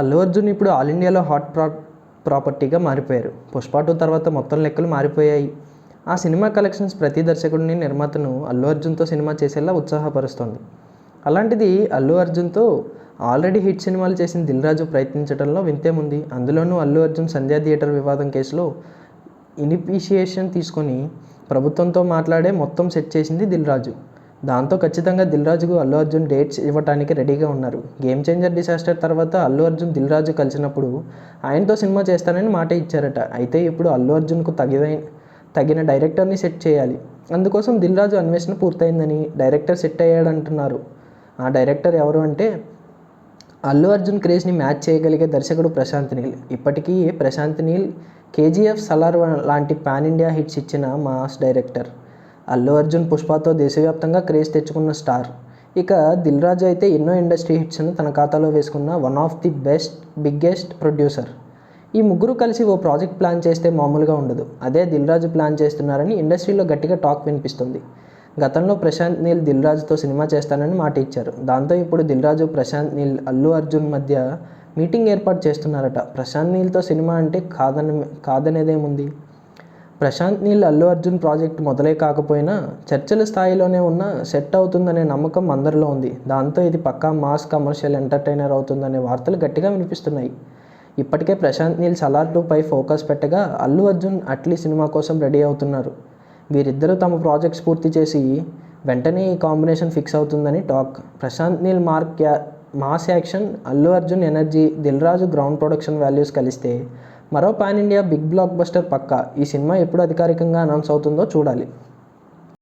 అల్లు అర్జున్ ఇప్పుడు ఆల్ ఇండియాలో హాట్ ప్రాపర్టీగా మారిపోయారు. పుష్ప 2 తర్వాత మొత్తం లెక్కలు మారిపోయాయి. ఆ సినిమా కలెక్షన్స్ ప్రతి దర్శకుడిని, నిర్మాతను అల్లు అర్జున్తో సినిమా చేసేలా ఉత్సాహపరుస్తోంది. అలాంటిది అల్లు అర్జున్తో ఆల్రెడీ హిట్ సినిమాలు చేసిన దిల్ రాజు ప్రయత్నించడంలో వింతేముంది. అందులోనూ అల్లు అర్జున్ సంధ్యా థియేటర్ వివాదం కేసులో ఇనిషియేషన్ తీసుకొని ప్రభుత్వంతో మాట్లాడే మొత్తం సెట్ చేసింది దిల్ రాజు. దాంతో ఖచ్చితంగా దిల్ రాజుకు అల్లు అర్జున్ డేట్స్ ఇవ్వడానికి రెడీగా ఉన్నారు. గేమ్ చేంజర్ డిసాస్టర్ తర్వాత అల్లు అర్జున్ దిల్ రాజు కలిసినప్పుడు ఆయనతో సినిమా చేస్తానని మాట ఇచ్చారట. అయితే ఇప్పుడు అల్లు అర్జున్కు తగిన డైరెక్టర్ని సెట్ చేయాలి. అందుకోసం దిల్ రాజు అన్వేషణ పూర్తయిందని డైరెక్టర్ సెట్ అయ్యాడంటున్నారు. ఆ డైరెక్టర్ ఎవరు అంటే అల్లు అర్జున్ క్రేజ్ని మ్యాచ్ చేయగలిగే దర్శకుడు ప్రశాంత్ నీల్. ఇప్పటికీ ప్రశాంత్ నీల్ కేజీఎఫ్, సలార్ లాంటి పాన్ ఇండియా హిట్స్ ఇచ్చిన మాస్ డైరెక్టర్. అల్లు అర్జున్ పుష్పతో దేశవ్యాప్తంగా క్రేజ్ తెచ్చుకున్న స్టార్. ఇక దిల్ రాజు అయితే ఎన్నో ఇండస్ట్రీ హిట్స్ను తన ఖాతాలో వేసుకున్న one of the biggest producer. ఈ ముగ్గురు కలిసి ఓ ప్రాజెక్ట్ ప్లాన్ చేస్తే మామూలుగా ఉండదు. అదే దిల్ రాజు ప్లాన్ చేస్తున్నారని ఇండస్ట్రీలో గట్టిగా టాక్ వినిపిస్తుంది. గతంలో ప్రశాంత్ నీల్ దిల్ రాజుతో సినిమా చేస్తానని మాట ఇచ్చారు. దాంతో ఇప్పుడు దిల్ రాజు, ప్రశాంత్ నీల్, అల్లు అర్జున్ మధ్య మీటింగ్ ఏర్పాటు చేస్తున్నారట. ప్రశాంత్ నీల్తో సినిమా అంటే కాదనేదేముంది. ప్రశాంత్ నీల్ అల్లు అర్జున్ ప్రాజెక్ట్ మొదలై కాకపోయినా చర్చల స్థాయిలోనే ఉన్న సెట్ అవుతుందనే నమ్మకం అందరిలో ఉంది. దాంతో ఇది పక్కా మాస్ కమర్షియల్ ఎంటర్టైనర్ అవుతుందనే వార్తలు గట్టిగా వినిపిస్తున్నాయి. ఇప్పటికే ప్రశాంత్ నీల్ సలార్ 2పై ఫోకస్ పెట్టగా అల్లు అర్జున్ అట్లీ సినిమా కోసం రెడీ అవుతున్నారు. వీరిద్దరూ తమ ప్రాజెక్ట్స్ పూర్తి చేసి వెంటనే ఈ కాంబినేషన్ ఫిక్స్ అవుతుందని talk. Prashanth Neel mass action, Allu Arjun energy, Dil Raju ground production values కలిస్తే మరో pan India big blockbuster పక్కా. ఈ సినిమా ఎప్పుడు అధికారికంగా అనౌన్స్ అవుతుందో చూడాలి.